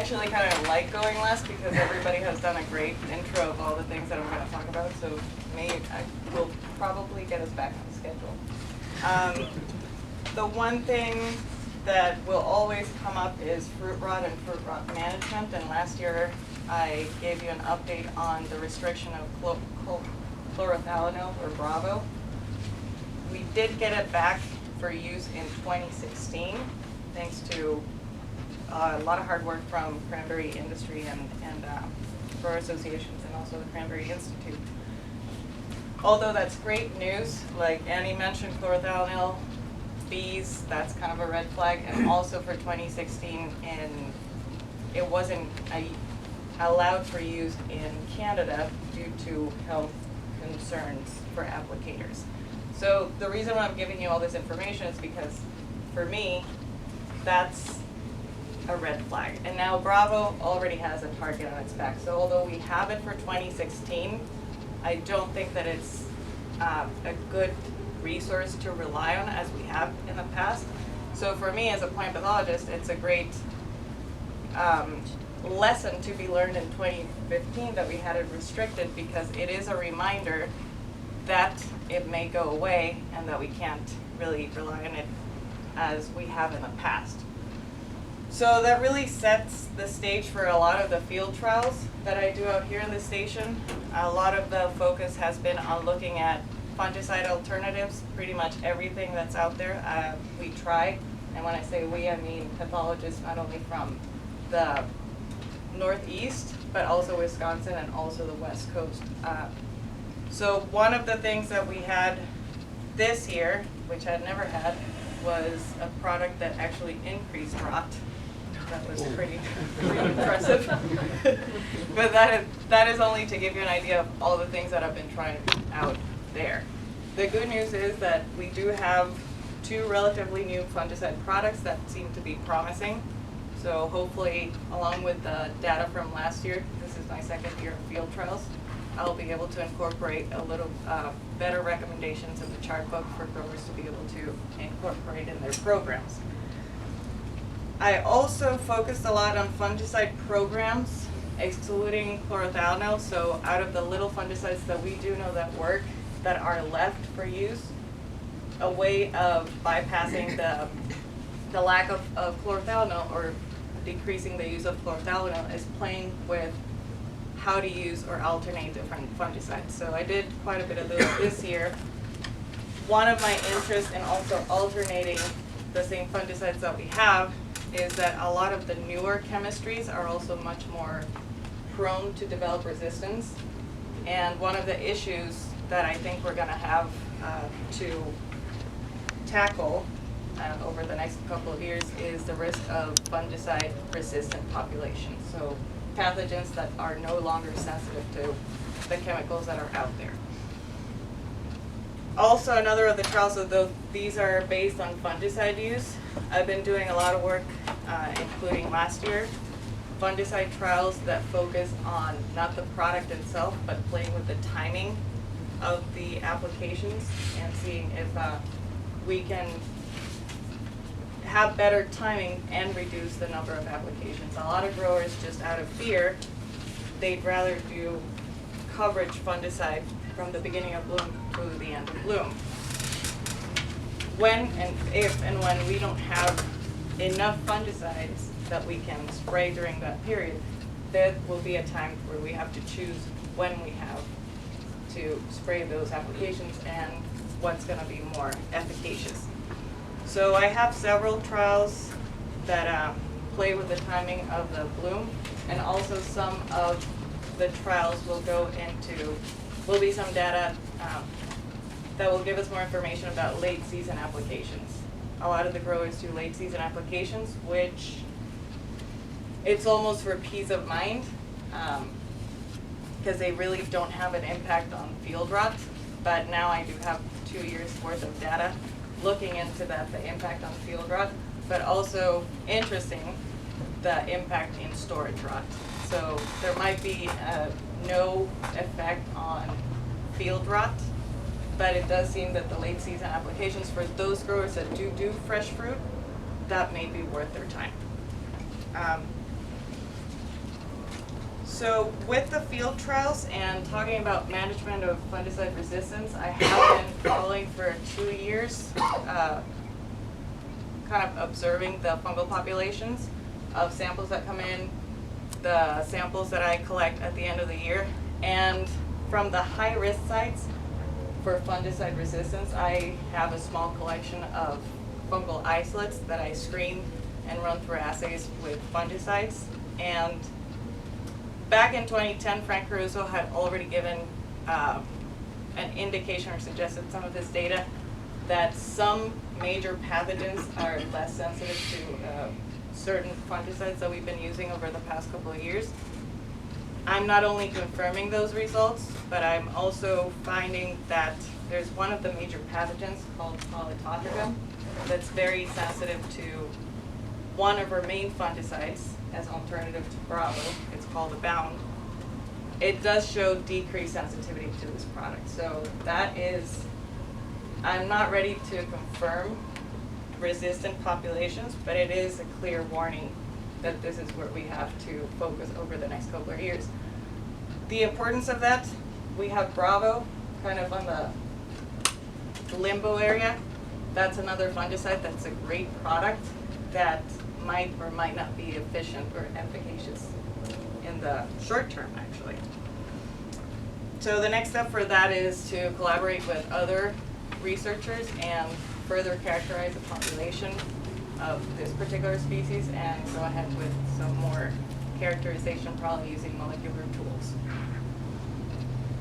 actually kind of like going last because everybody has done a great intro of all the things that I'm going to talk about. So I will probably get us back on schedule. The one thing that will always come up is fruit rot and fruit rot management. And last year I gave you an update on the restriction of chlorothalonil, or Bravo. We did get it back for use in 2016, thanks to a lot of hard work from cranberry industry and grower associations, and also the Cranberry Institute. Although that's great news, like Annie mentioned, chlorothalonil, bees, that's kind of a red flag. And also for 2016, it wasn't allowed for use in Canada due to health concerns for applicators. So the reason why I'm giving you all this information is because, for me, that's a red flag. And now Bravo already has a target on its back. So although we have it for 2016, I don't think that it's a good resource to rely on as we have in the past. So for me as a plant pathologist, it's a great lesson to be learned in 2015 that we had it restricted, because it is a reminder that it may go away and that we can't really rely on it as we have in the past. So that really sets the stage for a lot of the field trials that I do out here in the station. A lot of the focus has been on looking at fungicide alternatives. Pretty much everything that's out there we try. And when I say we, I mean pathologists not only from the Northeast, but also Wisconsin and also the West Coast. So one of the things that we had this year, which I'd never had, was a product that actually increased rot. That was pretty impressive. But that is only to give you an idea of all the things that I've been trying out there. The good news is that we do have 2 relatively new fungicide products that seem to be promising. So hopefully, along with the data from last year, this is my 2nd year of field trials, I'll be able to incorporate a little better recommendations in the chart book for growers to be able to incorporate in their programs. I also focused a lot on fungicide programs, excluding chlorothalonil. So out of the little fungicides that we do know that work, that are left for use, a way of bypassing the lack of chlorothalonil or decreasing the use of chlorothalonil is playing with how to use or alternate different fungicides. So I did quite a bit of those this year. One of my interests in also alternating the same fungicides that we have is that a lot of the newer chemistries are also much more prone to develop resistance. And one of the issues that I think we're going to have to tackle over the next couple of years is the risk of fungicide resistant populations. So pathogens that are no longer sensitive to the chemicals that are out there. Also, another of the trials, although these are based on fungicide use, I've been doing a lot of work, including last year, fungicide trials that focus on not the product itself, but playing with the timing of the applications and seeing if we can have better timing and reduce the number of applications. A lot of growers, just out of fear, they'd rather do coverage fungicide from the beginning of bloom to the end of bloom. When and if and when we don't have enough fungicides that we can spray during that period, there will be a time where we have to choose when we have to spray those applications and what's going to be more efficacious. So I have several trials that play with the timing of the bloom, and also some of the trials will be some data that will give us more information about late season applications. A lot of the growers do late season applications, which it's almost for peace of mind, because they really don't have an impact on field rot. But now I do have 2 years worth of data looking into that, the impact on field rot, but also interesting, the impact in storage rot. So there might be no effect on field rot, but it does seem that the late season applications for those growers that do fresh fruit, that may be worth their time. So with the field trials and talking about management of fungicide resistance, I have been following for 2 years, kind of observing the fungal populations of samples that come in, the samples that I collect at the end of the year, and from the high-risk sites for fungicide resistance, I have a small collection of fungal isolates that I screen and run through assays with fungicides. And back in 2010, Frank Caruso had already given an indication or suggested some of his data that some major pathogens are less sensitive to certain fungicides that we've been using over the past couple of years. I'm not only confirming those results, but I'm also finding that there's one of the major pathogens called polytotricum that's very sensitive to one of our main fungicides as alternative to Bravo. It's called Abound. It does show decreased sensitivity to this product. So that is, I'm not ready to confirm resistant populations, but it is a clear warning that this is where we have to focus over the next couple of years. The importance of that, we have Bravo kind of on the limbo area. That's another fungicide that's a great product that might or might not be efficient or efficacious in the short term, actually. So the next step for that is to collaborate with other researchers and further characterize the population of this particular species and go ahead with some more characterization, probably using molecular tools.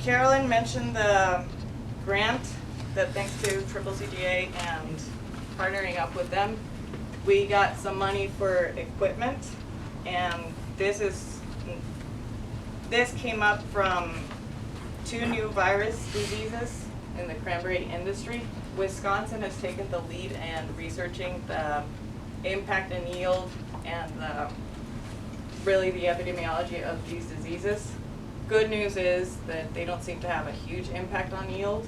Carolyn mentioned the grant that thanks to CCCA and partnering up with them, we got some money for equipment, and this came up from 2 new virus diseases in the cranberry industry. Wisconsin has taken the lead in researching the impact and yield and really the epidemiology of these diseases. Good news is that they don't seem to have a huge impact on yield.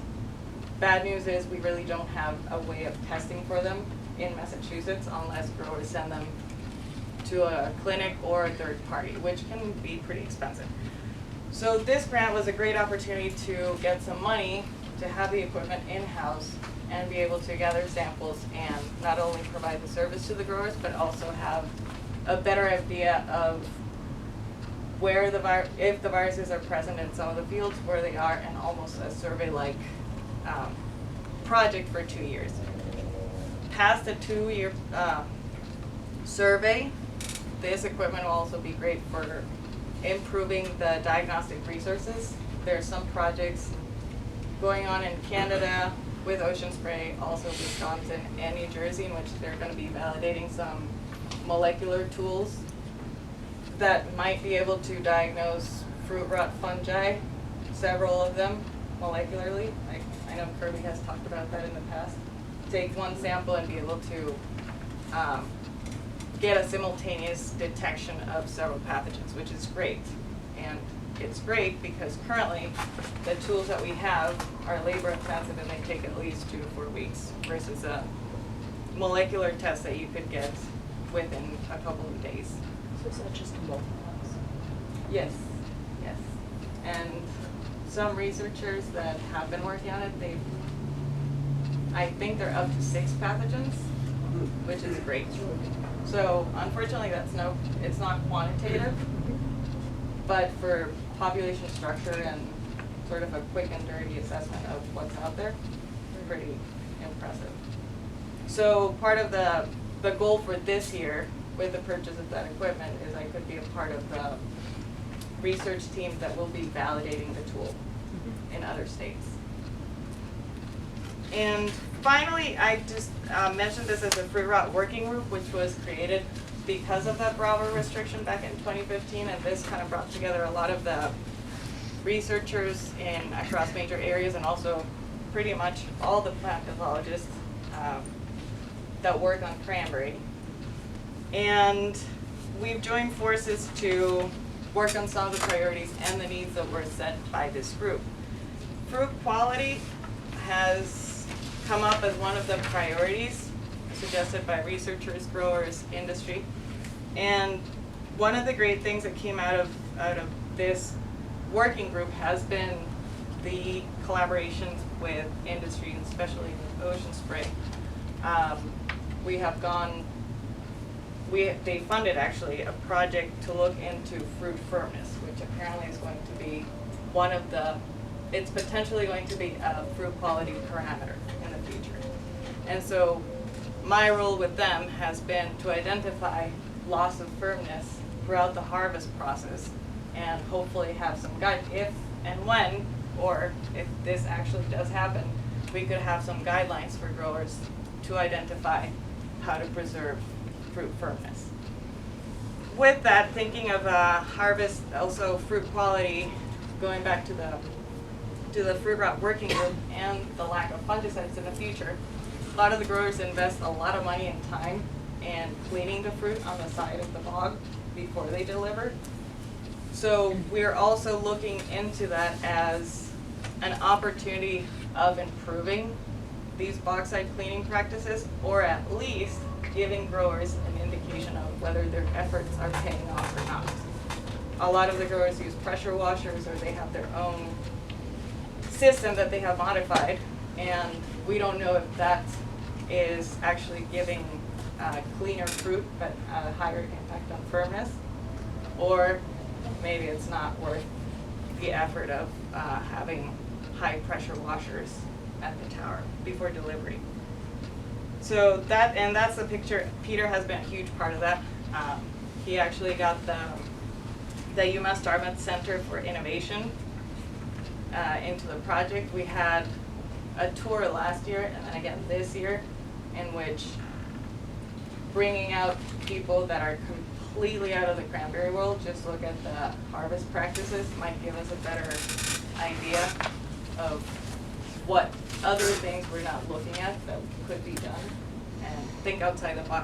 Bad news is we really don't have a way of testing for them in Massachusetts unless growers send them to a clinic or a third party, which can be pretty expensive. So this grant was a great opportunity to get some money to have the equipment in-house and be able to gather samples and not only provide the service to the growers, but also have a better idea of where the if the viruses are present in some of the fields, where they are, and almost a survey-like project for 2 years. Past the 2-year survey, this equipment will also be great for improving the diagnostic resources. There are some projects going on in Canada with Ocean Spray, also Wisconsin and New Jersey, in which they're going to be validating some molecular tools that might be able to diagnose fruit rot fungi, several of them molecularly. I know Kirby has talked about that in the past. Take one sample and be able to get a simultaneous detection of several pathogens, which is great. And it's great because currently the tools that we have are labor intensive and they take at least 2 to 4 weeks versus a molecular test that you could get within a couple of days. So is that just a multiplex? Yes, yes. And some researchers that have been working on it, I think they're up to 6 pathogens, which is great. So unfortunately, it's not quantitative, but for population structure and sort of a quick and dirty assessment of what's out there, pretty impressive. So part of the goal for this year with the purchase of that equipment is I could be a part of the research team that will be validating the tool in other states. And finally, I just mentioned this as a fruit rot working group, which was created because of that Bravo restriction back in 2015, and this kind of brought together a lot of the researchers across major areas and also pretty much all the plant pathologists that work on cranberry. And we've joined forces to work on some of the priorities and the needs that were set by this group. Fruit quality has come up as one of the priorities suggested by researchers, growers, industry. And one of the great things that came out of this working group has been the collaborations with industry, and especially with Ocean Spray. We have gone, they funded actually a project to look into fruit firmness, which apparently is going to be one of the, it's potentially going to be a fruit quality parameter in the future. And so my role with them has been to identify loss of firmness throughout the harvest process and hopefully have some guide, if and when, or if this actually does happen, we could have some guidelines for growers to identify how to preserve fruit firmness. With that, thinking of harvest, also fruit quality, going back to the fruit rot working group and the lack of fungicides in the future, a lot of the growers invest a lot of money and time in cleaning the fruit on the side of the bog before they deliver. So we're also looking into that as an opportunity of improving these bog side cleaning practices, or at least giving growers an indication of whether their efforts are paying off or not. A lot of the growers use pressure washers, or they have their own system that they have modified, and we don't know if that is actually giving cleaner fruit but a higher impact on firmness, or maybe it's not worth the effort of having high pressure washers at the tower before delivery. So that's the picture. Peter has been a huge part of that. He actually got the UMass Dartmouth Center for Innovation into the project. We had a tour last year and then again this year, in which bringing out people that are completely out of the cranberry world, just look at the harvest practices, might give us a better idea of what other things we're not looking at that could be done, and think outside the box